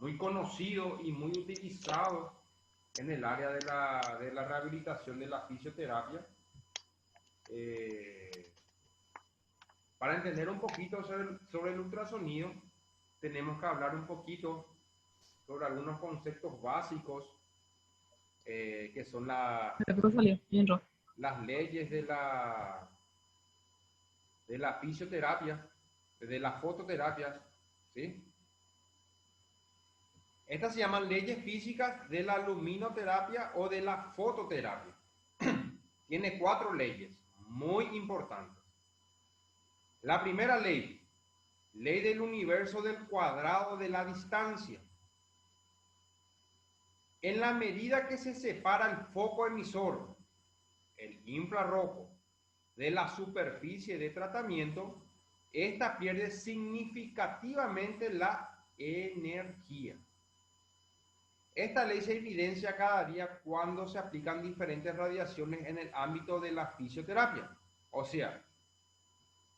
muy conocido y muy utilizado en el área de la rehabilitación de la fisioterapia. Eh, para entender un poquito sobre el ultrasonido, tenemos que hablar un poquito sobre algunos conceptos básicos que son Pero salió bien rojo. las leyes de la fisioterapia, de las fototerapias, ¿sí? Estas se llaman leyes físicas de la luminoterapia o de la fototerapia. Tiene 4 leyes muy importantes. La primera ley, ley del universo del cuadrado de la distancia. En la medida que se separa el foco emisor, el infrarrojo, de la superficie de tratamiento, esta pierde significativamente la energía. Esta ley se evidencia cada día cuando se aplican diferentes radiaciones en el ámbito de la fisioterapia. O sea,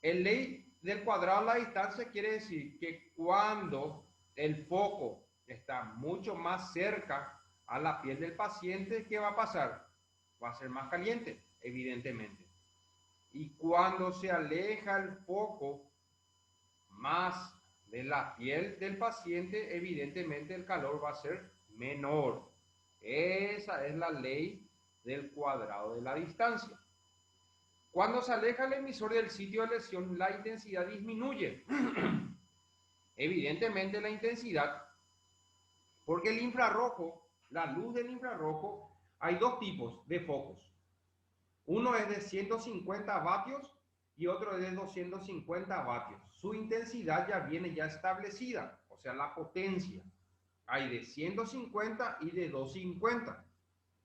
el ley del cuadrado a la distancia quiere decir que cuando el foco está mucho más cerca a la piel del paciente, ¿qué va a pasar? Va a ser más caliente, evidentemente. Y cuando se aleja el foco más de la piel del paciente, evidentemente el calor va a ser menor. Esa es la ley del cuadrado de la distancia. Cuando se aleja el emisor del sitio de lesión, la intensidad disminuye. Evidentemente la intensidad, porque el infrarrojo, la luz del infrarrojo, hay 2 tipos de focos. Uno es de 150 vatios y otro es de 250 vatios. Su intensidad ya viene ya establecida, o sea, la potencia. Hay de 150 y de 250.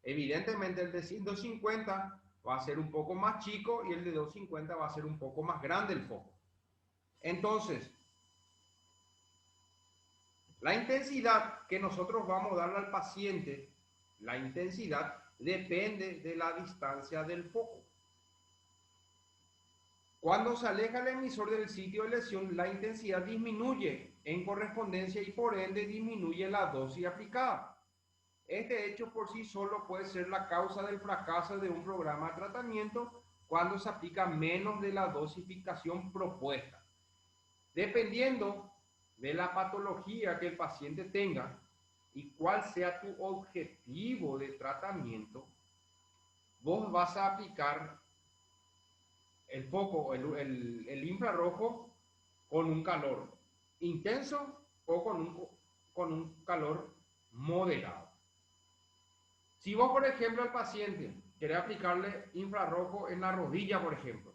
Evidentemente el de 150 va a ser un poco más chico y el de 250 va a ser un poco más grande el foco. Entonces, la intensidad que nosotros vamos a darle al paciente, la intensidad depende de la distancia del foco. Cuando se aleja el emisor del sitio de lesión, la intensidad disminuye en correspondencia y por ende disminuye la dosis aplicada. Este hecho por sí solo puede ser la causa del fracaso de un programa de tratamiento cuando se aplica menos de la dosificación propuesta. Dependiendo de la patología que el paciente tenga y cuál sea tu objetivo de tratamiento, vos vas a aplicar el foco, el infrarrojo con un calor intenso o con un calor moderado. Si vos, por ejemplo, al paciente querés aplicarle infrarrojo en la rodilla, por ejemplo,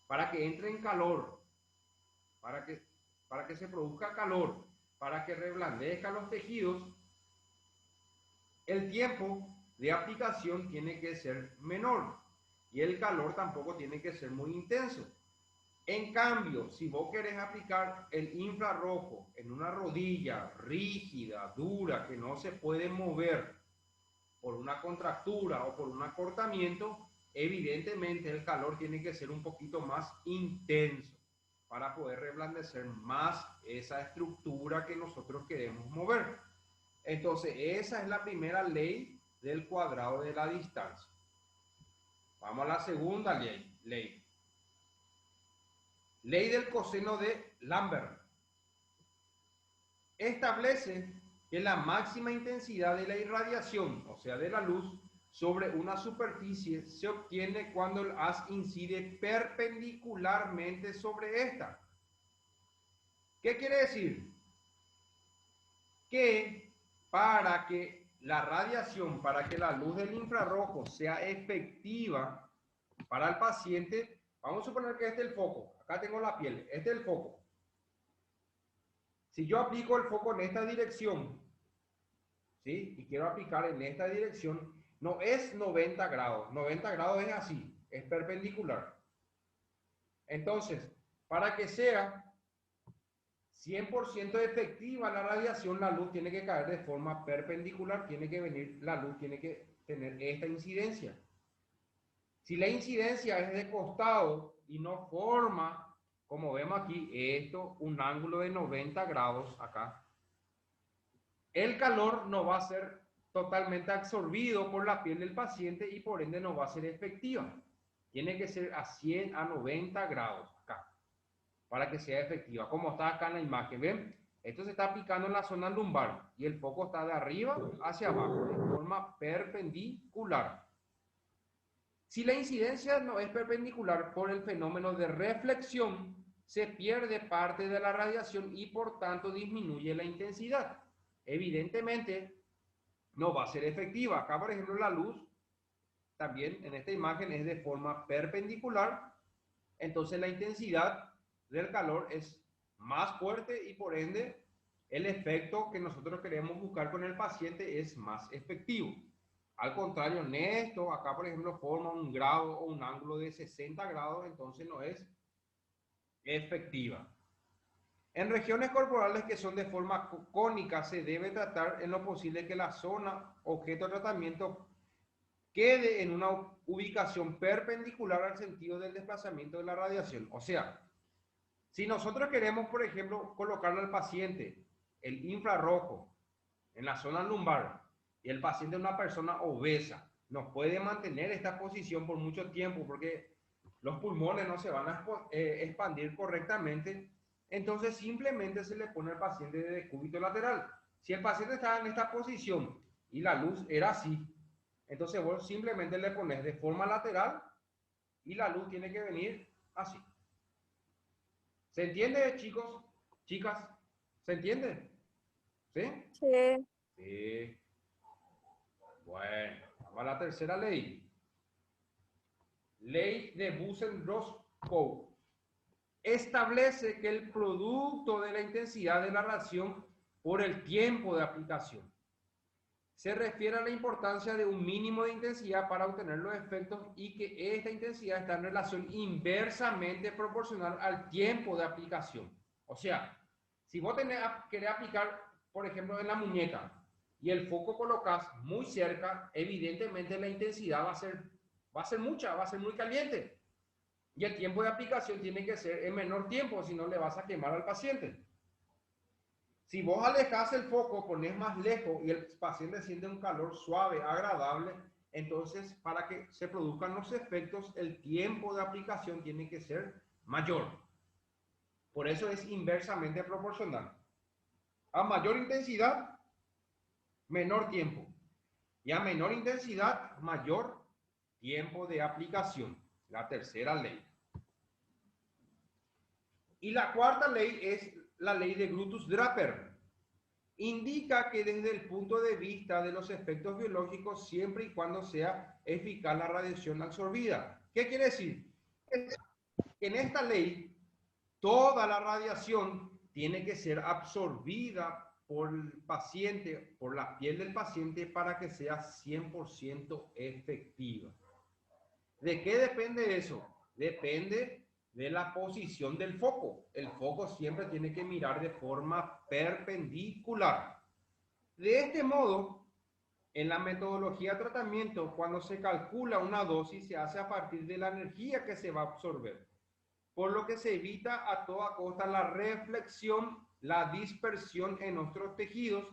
para que entre en calor, para que, para que se produzca calor, para que reblandezca los tejidos, el tiempo de aplicación tiene que ser menor y el calor tampoco tiene que ser muy intenso. En cambio, si vos querés aplicar el infrarrojo en una rodilla rígida, dura, que no se puede mover por una contractura o por un acortamiento, evidentemente el calor tiene que ser un poquito más intenso para poder reblandecer más esa estructura que nosotros queremos mover. Entonces, esa es la primera ley del cuadrado de la distancia. Vamos a la segunda ley. Ley del coseno de Lambert. Establece que la máxima intensidad de la irradiación, o sea, de la luz, sobre una superficie se obtiene cuando el haz incide perpendicularmente sobre esta. ¿Qué quiere decir? Que para que la radiación, para que la luz del infrarrojo sea efectiva para el paciente, vamos a suponer que este es el foco, acá tengo la piel, este es el foco. Si yo aplico el foco en esta dirección, ¿sí? Y quiero aplicar en esta dirección, no es 90 grados, 90 grados es así, es perpendicular. Entonces, para que sea 100% efectiva la radiación, la luz tiene que caer de forma perpendicular, tiene que venir, la luz tiene que tener esta incidencia. Si la incidencia es de costado y no forma, como vemos aquí, esto, un ángulo de 90 grados acá, el calor no va a ser totalmente absorbido por la piel del paciente y por ende no va a ser efectiva. Tiene que ser a 100 a 90 grados acá para que sea efectiva, como está acá en la imagen. ¿Ven? Esto se está aplicando en la zona lumbar y el foco está de arriba hacia abajo, de forma perpendicular. Si la incidencia no es perpendicular por el fenómeno de reflexión, se pierde parte de la radiación y por tanto disminuye la intensidad. Evidentemente, no va a ser efectiva. Acá, por ejemplo, la luz, también en esta imagen es de forma perpendicular, entonces la intensidad del calor es más fuerte y por ende el efecto que nosotros queremos buscar con el paciente es más efectivo. Al contrario, en esto, acá por ejemplo forma un grado o un ángulo de 60 grados, entonces no es efectiva. En regiones corporales que son de forma cónica se debe tratar en lo posible que la zona objeto de tratamiento quede en una ubicación perpendicular al sentido del desplazamiento de la radiación. O sea, si nosotros queremos, por ejemplo, colocarle al paciente el infrarrojo en la zona lumbar y el paciente es una persona obesa, no puede mantener esta posición por mucho tiempo porque los pulmones no se van a expandir correctamente, entonces simplemente se le pone al paciente de decúbito lateral. Si el paciente está en esta posición y la luz era así, entonces vos simplemente le pones de forma lateral y la luz tiene que venir así. ¿Se entiende, chicos? Chicas, ¿se entiende? ¿Sí? Sí. Sí. Bueno, vamos a la tercera ley. Ley de Busen-Roscoe. Establece que el producto de la intensidad de la radiación por el tiempo de aplicación se refiere a la importancia de un mínimo de intensidad para obtener los efectos y que esta intensidad está en relación inversamente proporcional al tiempo de aplicación. O sea, si vos querés aplicar, por ejemplo, en la muñeca y el foco colocas muy cerca, evidentemente la intensidad va a ser mucha, va a ser muy caliente. Y el tiempo de aplicación tiene que ser en menor tiempo, si no le vas a quemar al paciente. Si vos alejas el foco, pones más lejos y el paciente siente un calor suave, agradable, entonces para que se produzcan los efectos, el tiempo de aplicación tiene que ser mayor. Por eso es inversamente proporcional. A mayor intensidad, menor tiempo. Y a menor intensidad, mayor tiempo de aplicación. La tercera ley. Y la cuarta ley es la ley de Brutus-Draper. Indica que desde el punto de vista de los efectos biológicos, siempre y cuando sea eficaz la radiación absorbida. ¿Qué quiere decir? En esta ley, toda la radiación tiene que ser absorbida por el paciente, por la piel del paciente, para que sea 100% efectiva. ¿De qué depende eso? Depende de la posición del foco. El foco siempre tiene que mirar de forma perpendicular. De este modo, en la metodología de tratamiento, cuando se calcula una dosis, se hace a partir de la energía que se va a absorber, por lo que se evita a toda costa la reflexión, la dispersión en nuestros tejidos.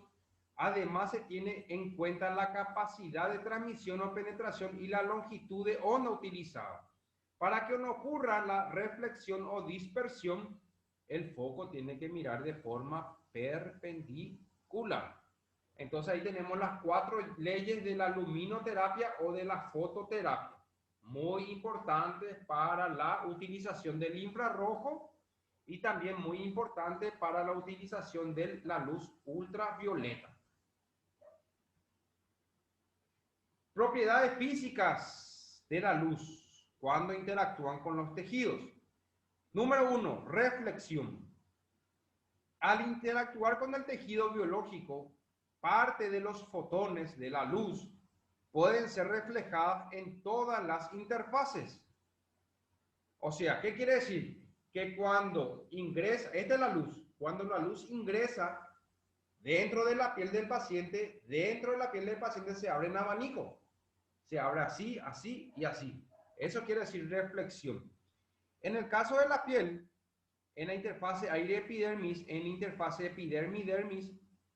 Además, se tiene en cuenta la capacidad de transmisión o penetración y la longitud de onda utilizada. Para que no ocurra la reflexión o dispersión, el foco tiene que mirar de forma perpendicular. Entonces ahí tenemos las 4 leyes de la luminoterapia o de la fototerapia, muy importantes para la utilización del infrarrojo y también muy importante para la utilización de la luz ultravioleta. Propiedades físicas de la luz cuando interactúan con los tejidos. Número 1, reflexión. Al interactuar con el tejido biológico, parte de los fotones de la luz pueden ser reflejadas en todas las interfaces. O sea, ¿qué quiere decir? Que cuando ingresa, esta es la luz, cuando la luz ingresa dentro de la piel del paciente, dentro de la piel del paciente se abre un abanico. Se abre así, así y así. Eso quiere decir reflexión. En el caso de la piel, en la interfase aire-epidermis, en la interfase epidermis-dermis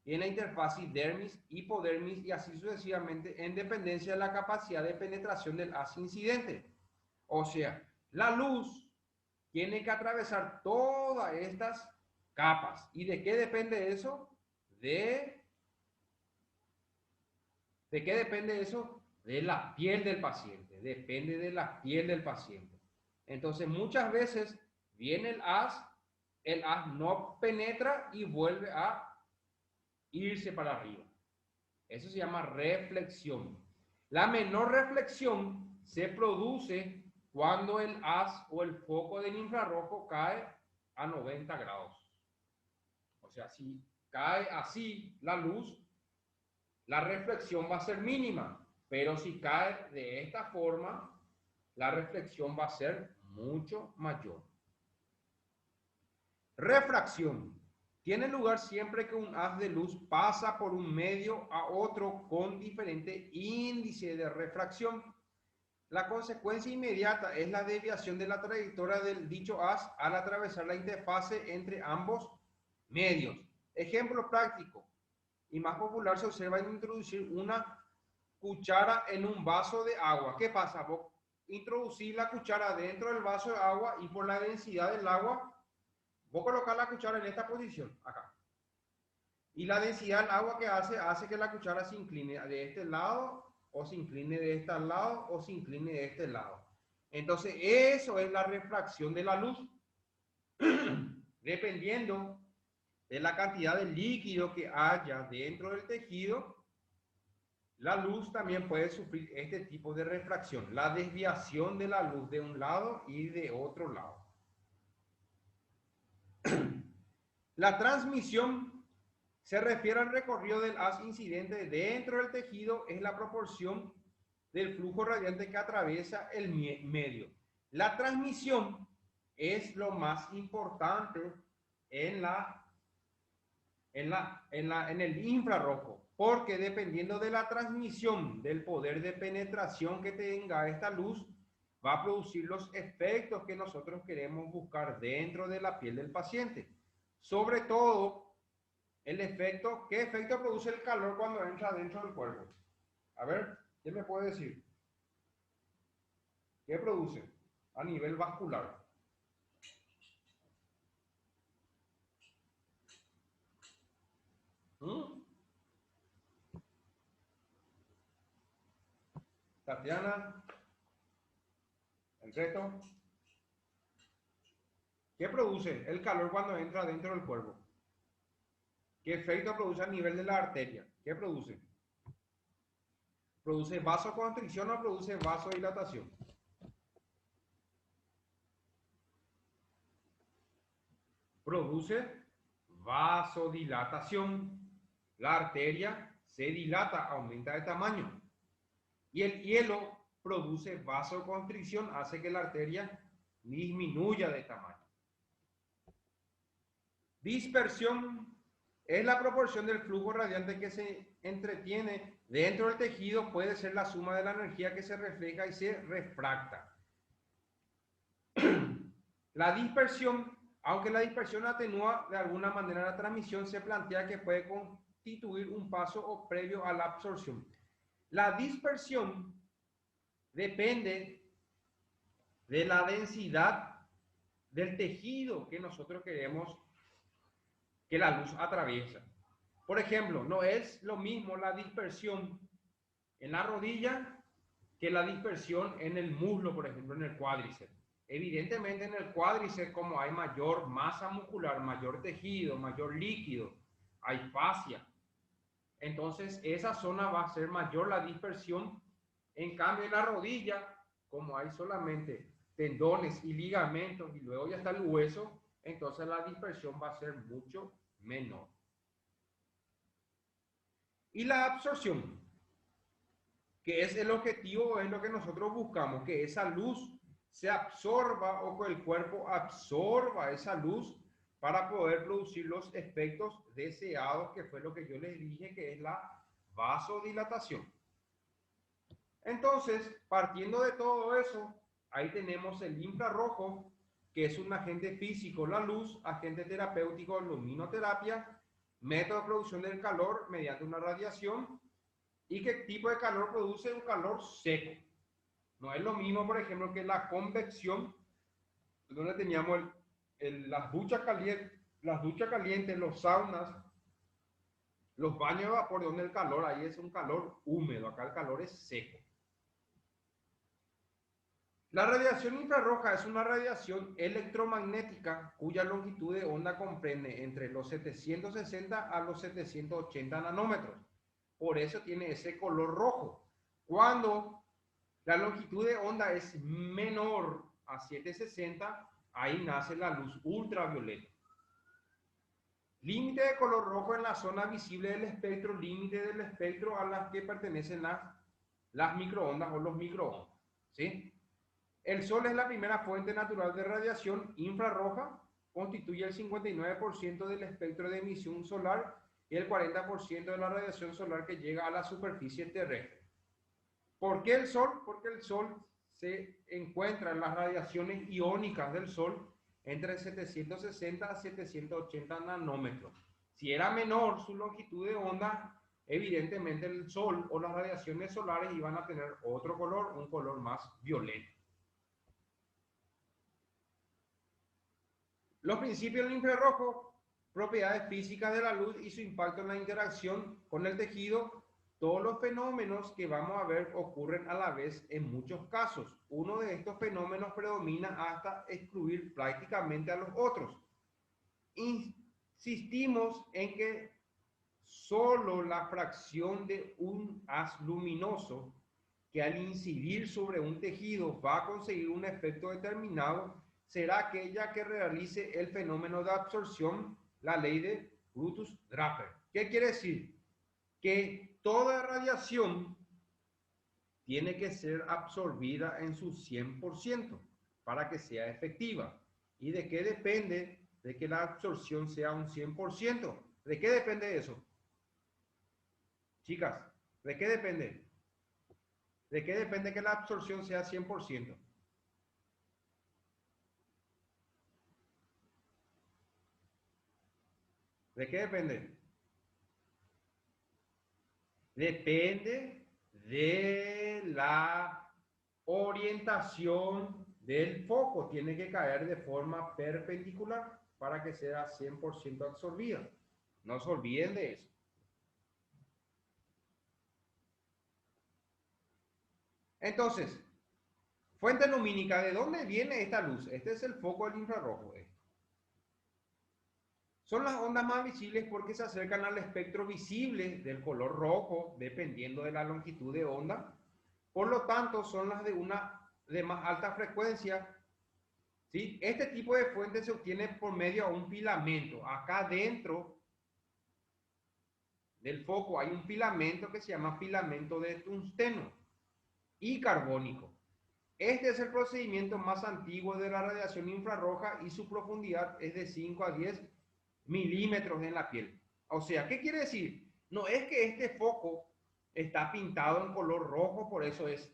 y en la interfaz dermis, hipodermis y así sucesivamente en dependencia de la capacidad de penetración del haz incidente. O sea, la luz tiene que atravesar todas estas capas. ¿Y de qué depende eso? ¿De qué depende eso? De la piel del paciente. Depende de la piel del paciente. Entonces, muchas veces viene el haz no penetra y vuelve a irse para arriba. Eso se llama reflexión. La menor reflexión se produce cuando el haz o el foco del infrarrojo cae a 90 grados. O sea, si cae así la luz, la reflexión va a ser mínima, pero si cae de esta forma, la reflexión va a ser mucho mayor. Refracción. Tiene lugar siempre que un haz de luz pasa por un medio a otro con diferente índice de refracción. La consecuencia inmediata es la desviación de la trayectoria del dicho haz al atravesar la interfase entre ambos medios. Ejemplo práctico y más popular se observa en introducir una cuchara en un vaso de agua. ¿Qué pasa? Vos introducís la cuchara dentro del vaso de agua y por la densidad del agua, vos colocás la cuchara en esta posición, acá. Y la densidad del agua que hace que la cuchara se incline de este lado, o se incline de este lado, o se incline de este lado. Entonces, eso es la refracción de la luz. Dependiendo de la cantidad de líquido que haya dentro del tejido, la luz también puede sufrir este tipo de refracción, la desviación de la luz de un lado y de otro lado. La transmisión se refiere al recorrido del haz incidente dentro del tejido, es la proporción del flujo radiante que atraviesa el medio. La transmisión es lo más importante en el infrarrojo, porque dependiendo de la transmisión del poder de penetración que tenga esta luz, va a producir los efectos que nosotros queremos buscar dentro de la piel del paciente. Sobre todo, el efecto, ¿qué efecto produce el calor cuando entra dentro del cuerpo? A ver, ¿quién me puede decir? ¿Qué produce a nivel vascular? Tatiana, el reto. ¿Qué produce el calor cuando entra dentro del cuerpo? ¿Qué efecto produce a nivel de la arteria? ¿Qué produce? ¿Produce vasoconstricción o produce vasodilatación? Produce vasodilatación. La arteria se dilata, aumenta de tamaño. Y el hielo produce vasoconstricción, hace que la arteria disminuya de tamaño. Dispersión es la proporción del flujo radiante que se entretiene dentro del tejido, puede ser la suma de la energía que se refleja y se refracta. La dispersión, aunque la dispersión atenúa de alguna manera la transmisión, se plantea que puede constituir un paso o previo a la absorción. La dispersión depende de la densidad del tejido que nosotros queremos que la luz atraviesa. Por ejemplo, no es lo mismo la dispersión en la rodilla que la dispersión en el muslo, por ejemplo, en el cuádriceps. Evidentemente en el cuádriceps, como hay mayor masa muscular, mayor tejido, mayor líquido, hay fascia. Entonces esa zona va a ser mayor la dispersión. En cambio en la rodilla, como hay solamente tendones y ligamentos y luego ya está el hueso, entonces la dispersión va a ser mucho menor. Y la absorción, que es el objetivo, es lo que nosotros buscamos, que esa luz se absorba o que el cuerpo absorba esa luz para poder producir los efectos deseados, que fue lo que yo les dije, que es la vasodilatación. Entonces, partiendo de todo eso, ahí tenemos el infrarrojo, que es un agente físico, la luz, agente terapéutico, luminoterapia, método de producción del calor mediante una radiación y qué tipo de calor produce un calor seco. No es lo mismo, por ejemplo, que la convección, donde teníamos las duchas calientes, los saunas, los baños de vapor, donde el calor ahí es un calor húmedo, acá el calor es seco. La radiación infrarroja es una radiación electromagnética cuya longitud de onda comprende entre los 760 a los 780 nanómetros. Por eso tiene ese color rojo. Cuando la longitud de onda es menor a 760, ahí nace la luz ultravioleta. Límite de color rojo en la zona visible del espectro, límite del espectro a las que pertenecen las microondas o los microondas. ¿Sí? El Sol es la primera fuente natural de radiación infrarroja, constituye el 59% del espectro de emisión solar y el 40% de la radiación solar que llega a la superficie terrestre. ¿Por qué el Sol? Porque el Sol se encuentra en las radiaciones iónicas del Sol entre 760 a 780 nanómetros. Si era menor su longitud de onda, evidentemente el Sol o las radiaciones solares iban a tener otro color, un color más violeta. Los principios del infrarrojo, propiedades físicas de la luz y su impacto en la interacción con el tejido. Todos los fenómenos que vamos a ver ocurren a la vez en muchos casos. Uno de estos fenómenos predomina hasta excluir prácticamente a los otros. Insistimos en que solo la fracción de un haz luminoso que al incidir sobre un tejido va a conseguir un efecto determinado será aquella que realice el fenómeno de absorción, la ley de Brutus-Draper. ¿Qué quiere decir? Que toda radiación tiene que ser absorbida en su 100% para que sea efectiva. ¿Y de qué depende de que la absorción sea un 100%? ¿De qué depende eso? Chicas, ¿de qué depende? ¿De qué depende que la absorción sea 100%? ¿De qué depende? Depende de la orientación del foco. Tiene que caer de forma perpendicular para que sea 100% absorbida. No se olviden de eso. Entonces, fuente lumínica, ¿de dónde viene esta luz? Este es el foco del infrarrojo. Son las ondas más visibles porque se acercan al espectro visible del color rojo, dependiendo de la longitud de onda. Por lo tanto, son las de más alta frecuencia. ¿Sí? Este tipo de fuente se obtiene por medio de un filamento. Acá dentro del foco hay un filamento que se llama filamento de tungsteno y carbónico. Este es el procedimiento más antiguo de la radiación infrarroja y su profundidad es de 5 a 10 milímetros en la piel. O sea, ¿qué quiere decir? No es que este foco está pintado en color rojo, por eso es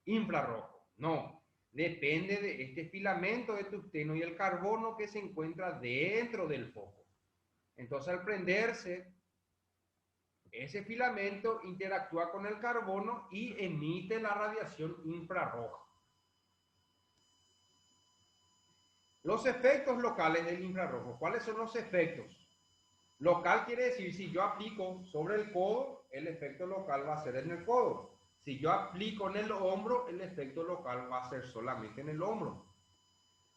infrarrojo. No, depende de este filamento de tungsteno y el carbono que se encuentra dentro del foco. Entonces, al prenderse, ese filamento interactúa con el carbono y emite la radiación infrarroja. Los efectos locales del infrarrojo. ¿Cuáles son los efectos? Local quiere decir, si yo aplico sobre el codo, el efecto local va a ser en el codo. Si yo aplico en el hombro, el efecto local va a ser solamente en el hombro.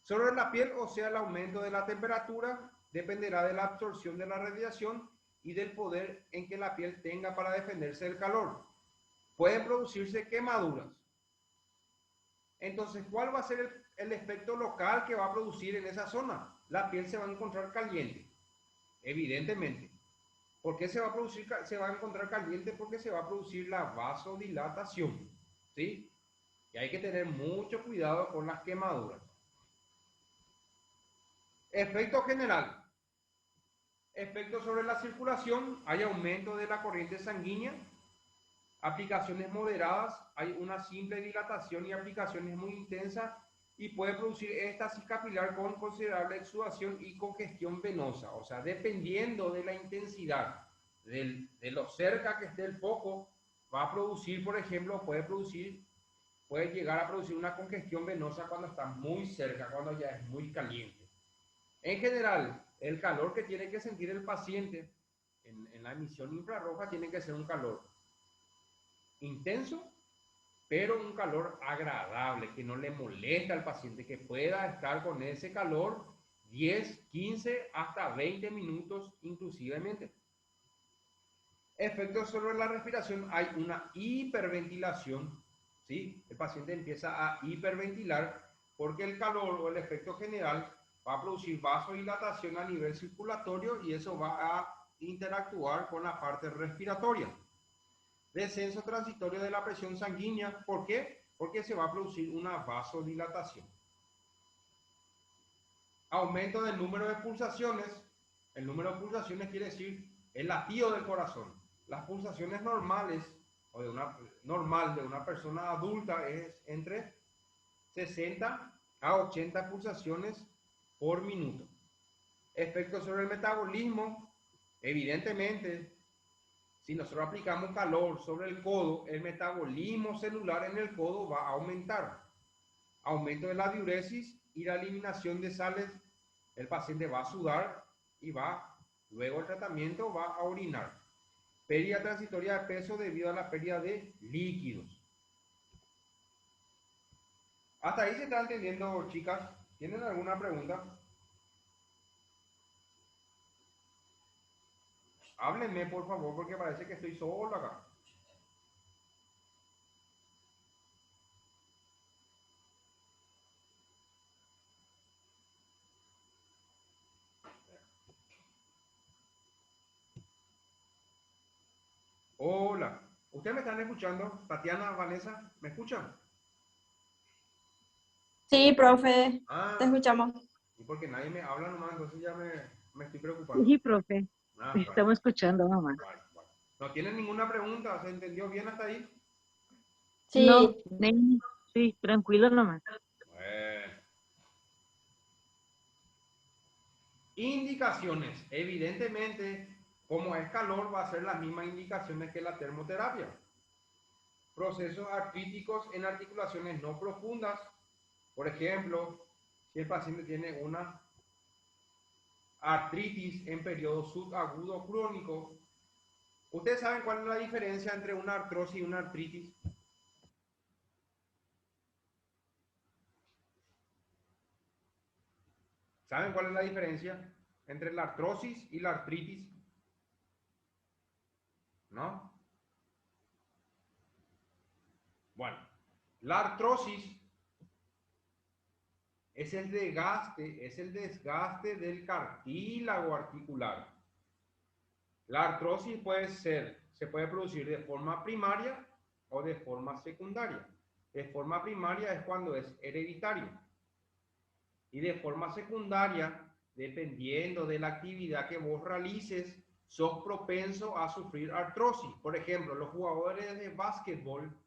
Sobre la piel, o sea, el aumento de la temperatura, dependerá de la absorción de la radiación y del poder en que la piel tenga para defenderse del calor. Pueden producirse quemaduras. Entonces, ¿cuál va a ser el efecto local que va a producir en esa zona? La piel se va a encontrar caliente, evidentemente. ¿Por qué se va a encontrar caliente? Porque se va a producir la vasodilatación, ¿sí? Y hay que tener mucho cuidado con las quemaduras. Efecto general. Efecto sobre la circulación. Hay aumento de la corriente sanguínea. Aplicaciones moderadas. Hay una simple dilatación y aplicaciones muy intensas. y puede producir éstasis capilar con considerable exudación y congestión venosa. O sea, dependiendo de la intensidad de lo cerca que esté el foco, va a producir, por ejemplo, puede llegar a producir una congestión venosa cuando está muy cerca, cuando ya es muy caliente. En general, el calor que tiene que sentir el paciente en la emisión infrarroja tiene que ser un calor intenso, pero un calor agradable, que no le molesta al paciente, que pueda estar con ese calor 10, 15, hasta 20 minutos inclusivemente. Efectos sobre la respiración, hay una hiperventilación, ¿sí? El paciente empieza a hiperventilar porque el calor o el efecto general va a producir vasodilatación a nivel circulatorio y eso va a interactuar con la parte respiratoria. Descenso transitorio de la presión sanguínea, ¿por qué? Porque se va a producir una vasodilatación. Aumento del número de pulsaciones. El número de pulsaciones quiere decir el latido del corazón. Las pulsaciones normales o normal de una persona adulta es entre 60 a 80 pulsaciones por minuto. Efectos sobre el metabolismo. Evidentemente, si nosotros aplicamos calor sobre el codo, el metabolismo celular en el codo va a aumentar. Aumento de la diuresis y la eliminación de sales. El paciente va a sudar y luego el tratamiento va a orinar. Pérdida transitoria de peso debido a la pérdida de líquidos. Hasta ahí se está entendiendo, chicas. ¿Tienen alguna pregunta? Háblenme, por favor, porque parece que estoy solo acá. Hola. ¿Ustedes me están escuchando? Tatiana, Vanessa, ¿me escuchan? Sí, profe, te Ah, escuchamos. y porque nadie me habla nomás, entonces ya me estoy preocupando. Sí, profe. Ah, bueno, Estamos escuchando, mamá. bueno. ¿No tienen ninguna pregunta? ¿Se entendió bien hasta ahí? No, Sí, sí, tranquilo nomás. Bueno. Indicaciones. Evidentemente, como es calor, va a ser las mismas indicaciones que la termoterapia. Procesos artríticos en articulaciones no profundas. Por ejemplo, si el paciente tiene una artritis en periodo subagudo crónico. ¿Ustedes saben cuál es la diferencia entre una artrosis y una artritis? ¿Saben cuál es la diferencia entre la artrosis y la artritis? ¿No? Bueno, la artrosis es el desgaste del cartílago articular. La artrosis se puede producir de forma primaria o de forma secundaria. De forma primaria es cuando es hereditario. Y de forma secundaria, dependiendo de la actividad que vos realices, sos propenso a sufrir artrosis. Por ejemplo, los jugadores de básquetbol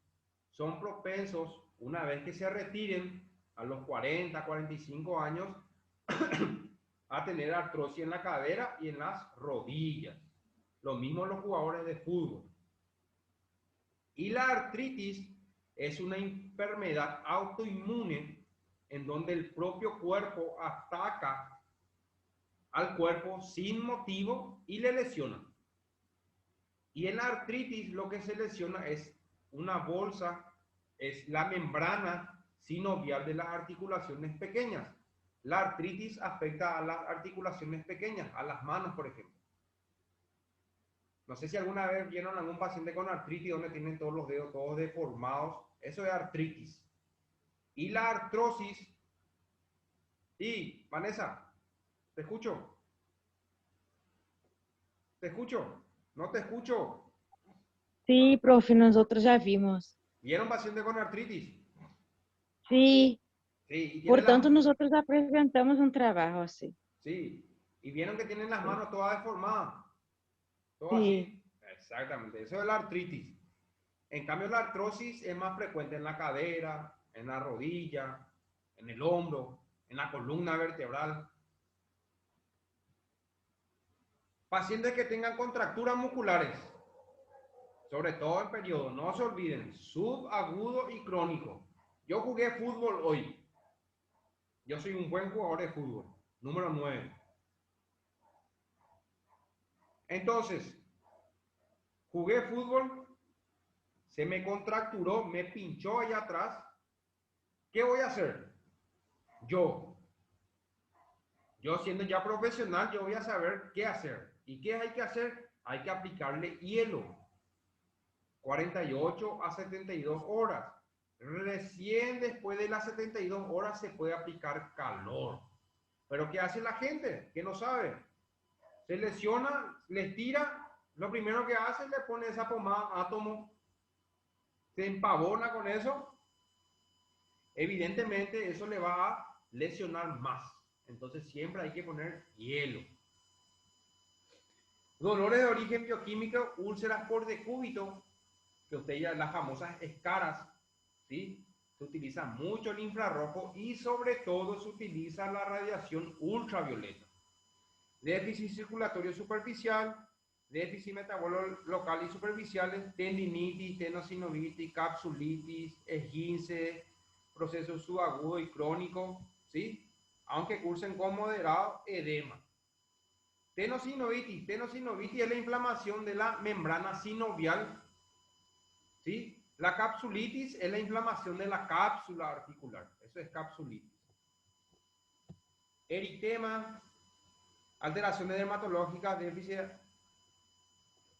son propensos, una vez que se retiren a los 40, 45 años, a tener artrosis en la cadera y en las rodillas. Lo mismo los jugadores de fútbol. Y la artritis es una enfermedad autoinmune en donde el propio cuerpo ataca al cuerpo sin motivo y le lesiona. Y en la artritis lo que se lesiona es una bolsa, es la membrana sinovial de las articulaciones pequeñas. La artritis afecta a las articulaciones pequeñas, a las manos, por ejemplo. No sé si alguna vez vieron a algún paciente con artritis donde tienen todos los dedos todos deformados. Eso es artritis. Y la artrosis. Y, Vanessa, te escucho. Te escucho. No te escucho. Sí, profe, nosotros ya vimos. ¿Vieron paciente con artritis? Sí, Sí, y por tienen tanto nosotros ya presentamos un trabajo así. sí, y vieron que tienen las manos todas deformadas. Todo Sí, así. Exactamente. Eso es la artritis. En cambio, la artrosis es más frecuente en la cadera, en la rodilla, en el hombro, en la columna vertebral. Pacientes que tengan contracturas musculares, sobre todo en periodo, no se olviden, subagudo y crónico. Yo jugué fútbol hoy. Yo soy un buen jugador de fútbol, número 9. Entonces, jugué fútbol, se me contracturó, me pinchó allá atrás. ¿Qué voy a hacer? Yo siendo ya profesional, yo voy a saber qué hacer. ¿Y qué hay que hacer? Hay que aplicarle hielo. 48 a 72 horas. Recién después de las 72 horas se puede aplicar calor. Pero ¿qué hace la gente que no sabe? Se lesiona, les tira, lo primero que hace le pone esa pomada átomo, se empavona con eso. Evidentemente eso le va a lesionar más. Entonces siempre hay que poner hielo. Dolores de origen bioquímico, úlceras por decúbito, que usted ya, las famosas escaras, ¿sí? Se utiliza mucho el infrarrojo y sobre todo se utiliza la radiación ultravioleta. Déficit circulatorio superficial, déficit metabólico local y superficiales, tendinitis, tenosinovitis, capsulitis, esguince, proceso subagudo y crónico, ¿sí? Aunque cursen con moderado edema. Tenosinovitis es la inflamación de la membrana sinovial, ¿sí? La capsulitis es la inflamación de la cápsula articular, eso es capsulitis. Eritema, alteraciones dermatológicas, déficit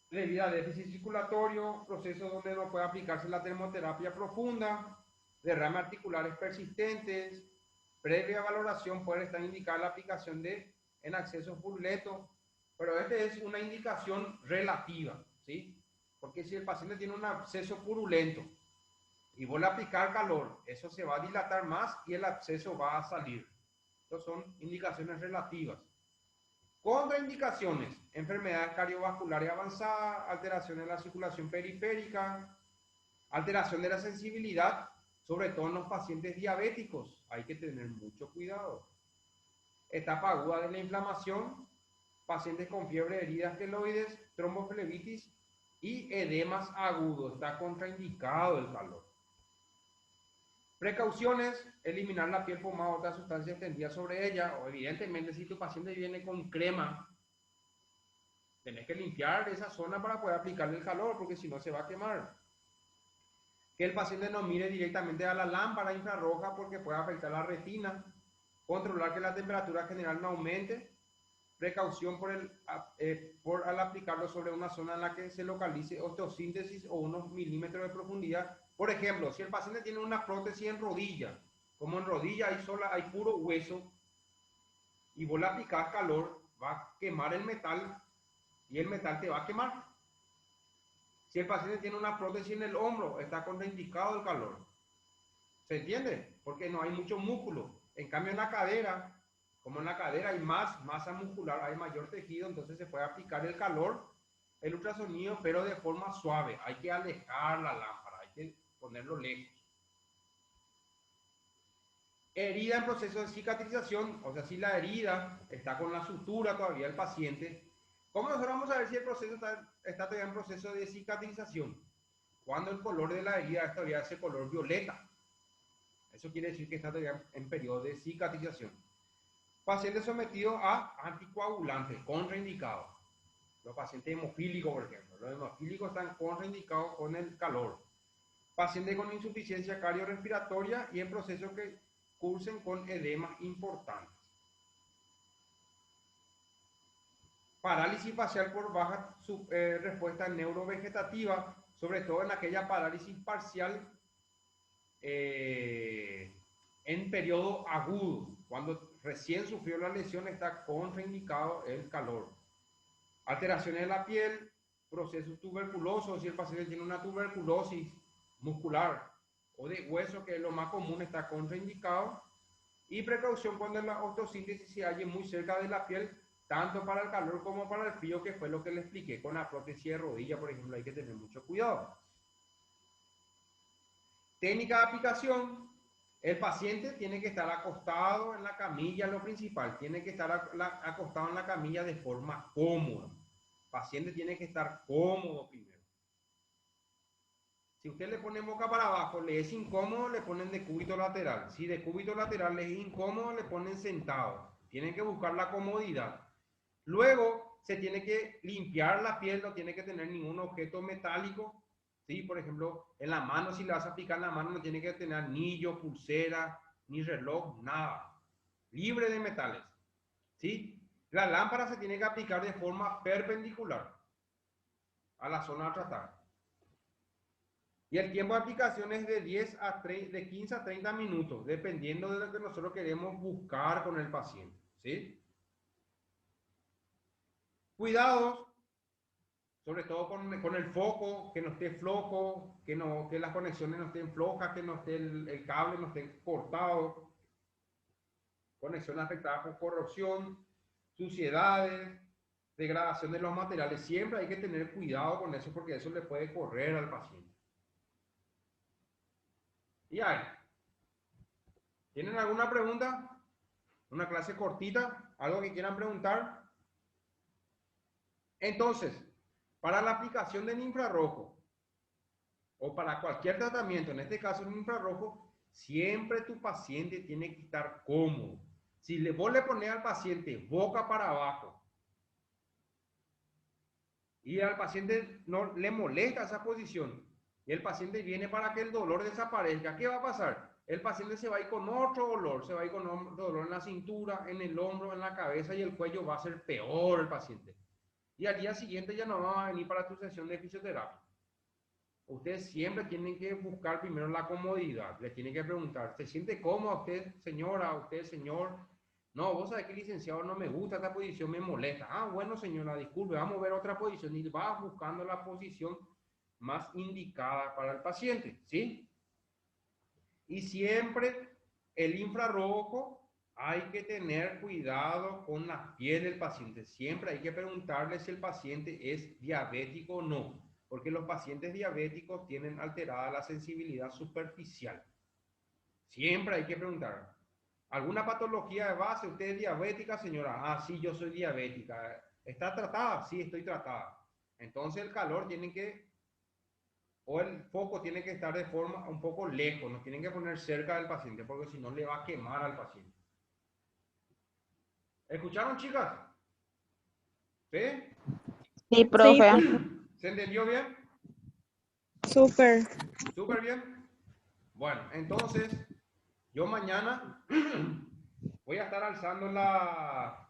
debido a déficit circulatorio, procesos donde no puede aplicarse la termoterapia profunda, derrames articulares persistentes, previa valoración puede estar indicada la aplicación de en acceso puruleto, pero esta es una indicación relativa, ¿sí? Porque si el paciente tiene un absceso purulento y vuelve a aplicar calor, eso se va a dilatar más y el absceso va a salir. Estas son indicaciones relativas. Contraindicaciones: enfermedades cardiovasculares avanzadas, alteración de la circulación periférica, alteración de la sensibilidad, sobre todo en los pacientes diabéticos. Hay que tener mucho cuidado. Etapa aguda de la inflamación, pacientes con fiebre, heridas queloides, tromboflebitis y edemas agudos. Está contraindicado el calor. Precauciones: eliminar la piel, pomada o otra sustancia extendida sobre ella. O evidentemente, si tu paciente viene con crema, tenés que limpiar esa zona para poder aplicarle el calor, porque si no se va a quemar. Que el paciente no mire directamente a la lámpara infrarroja porque puede afectar la retina. Controlar que la temperatura general no aumente. Precaución por al aplicarlo sobre una zona en la que se localice osteosíntesis o unos milímetros de profundidad. Por ejemplo, si el paciente tiene una prótesis en rodilla, como en rodilla hay puro hueso, y vos le aplicás calor, va a quemar el metal y el metal te va a quemar. Si el paciente tiene una prótesis en el hombro, está contraindicado el calor. ¿Se entiende? Porque no hay mucho músculo. En cambio en la cadera, como en la cadera hay más masa muscular, hay mayor tejido, entonces se puede aplicar el calor, el ultrasonido, pero de forma suave. Hay que alejar la lámpara, hay que ponerlo lejos. Herida en proceso de cicatrización, o sea, si la herida está con la sutura todavía el paciente, ¿cómo nosotros vamos a ver si el proceso está todavía en proceso de cicatrización? Cuando el color de la herida es todavía ese color violeta. Eso quiere decir que está todavía en periodo de cicatrización. Pacientes sometidos a anticoagulantes, contraindicados. Los pacientes hemofílicos, por ejemplo. Los hemofílicos están contraindicados con el calor. Pacientes con insuficiencia cardiorrespiratoria y en procesos que cursen con edemas importantes. Parálisis facial por baja respuesta neurovegetativa, sobre todo en aquella parálisis parcial en periodo agudo. Cuando recién sufrió la lesión está contraindicado el calor. Alteraciones de la piel, procesos tuberculosos, si el paciente tiene una tuberculosis muscular o de hueso, que es lo más común, está contraindicado. Y precaución cuando la osteosíntesis se halle muy cerca de la piel, tanto para el calor como para el frío, que fue lo que le expliqué con la prótesis de rodilla, por ejemplo. Hay que tener mucho cuidado. Técnica de aplicación: El paciente tiene que estar acostado en la camilla, lo principal, tiene que estar acostado en la camilla de forma cómoda. El paciente tiene que estar cómodo primero. Si usted le pone boca para abajo, le es incómodo, le ponen de cúbito lateral. Si de cúbito lateral le es incómodo, le ponen sentado. Tienen que buscar la comodidad. Luego, se tiene que limpiar la piel, no tiene que tener ningún objeto metálico. ¿Sí? Por ejemplo, en la mano, si le vas a aplicar en la mano, no tiene que tener anillo, pulsera, ni reloj, nada. Libre de metales. ¿Sí? La lámpara se tiene que aplicar de forma perpendicular a la zona a tratar. Y el tiempo de aplicación es de 15 a 30 minutos, dependiendo de lo que nosotros queremos buscar con el paciente. ¿Sí? Cuidados, sobre todo con el foco, que no esté flojo, que las conexiones no estén flojas, que no esté el cable no esté cortado, conexiones afectadas por corrosión, suciedades, degradación de los materiales. Siempre hay que tener cuidado con eso porque eso le puede correr al paciente. Y ahí, ¿tienen alguna pregunta? ¿Una clase cortita? ¿Algo que quieran preguntar? Entonces, para la aplicación del infrarrojo o para cualquier tratamiento, en este caso el infrarrojo, siempre tu paciente tiene que estar cómodo. Si vos le pones al paciente boca para abajo y al paciente no le molesta esa posición y el paciente viene para que el dolor desaparezca, ¿qué va a pasar? El paciente se va a ir con otro dolor, se va a ir con dolor en la cintura, en el hombro, en la cabeza y el cuello va a ser peor el paciente. Y al día siguiente ya no va a venir para tu sesión de fisioterapia. Ustedes siempre tienen que buscar primero la comodidad. Les tienen que preguntar, ¿se siente cómodo usted, señora, usted, señor? No, vos sabés que licenciado no me gusta esta posición, me molesta. Ah, bueno, señora, disculpe, vamos a ver otra posición. Y vas buscando la posición más indicada para el paciente, ¿sí? Y siempre el infrarrojo, hay que tener cuidado con la piel del paciente. Siempre hay que preguntarle si el paciente es diabético o no, porque los pacientes diabéticos tienen alterada la sensibilidad superficial. Siempre hay que preguntar. ¿Alguna patología de base? ¿Usted es diabética, señora? Ah, sí, yo soy diabética. ¿Está tratada? Sí, estoy tratada. Entonces el calor tiene que, o el foco tiene que estar de forma un poco lejos, no tienen que poner cerca del paciente, porque si no le va a quemar al paciente. ¿Escucharon, chicas? ¿Sí? Sí, profe. ¿Se entendió bien? Súper. ¿Súper bien? Bueno, entonces, yo mañana voy a estar alzando la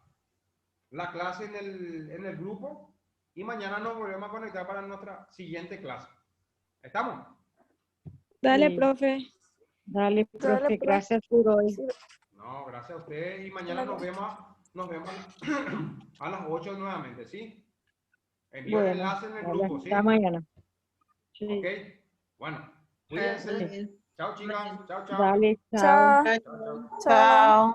clase en el grupo y mañana nos volvemos a conectar para nuestra siguiente clase. ¿Estamos? Dale, Sí. profe. Dale, profe, Dale, profe. gracias por hoy. Sí. No, gracias a ustedes y mañana nos vemos a las 8 nuevamente, ¿sí? Envío el Bueno, enlace en el dale, grupo, ¿sí? hasta mañana. Sí. Ok, bueno, cuídense. Chao, chicas. Chao, chao. Dale, chao. Chao. Chao, chao. Chao.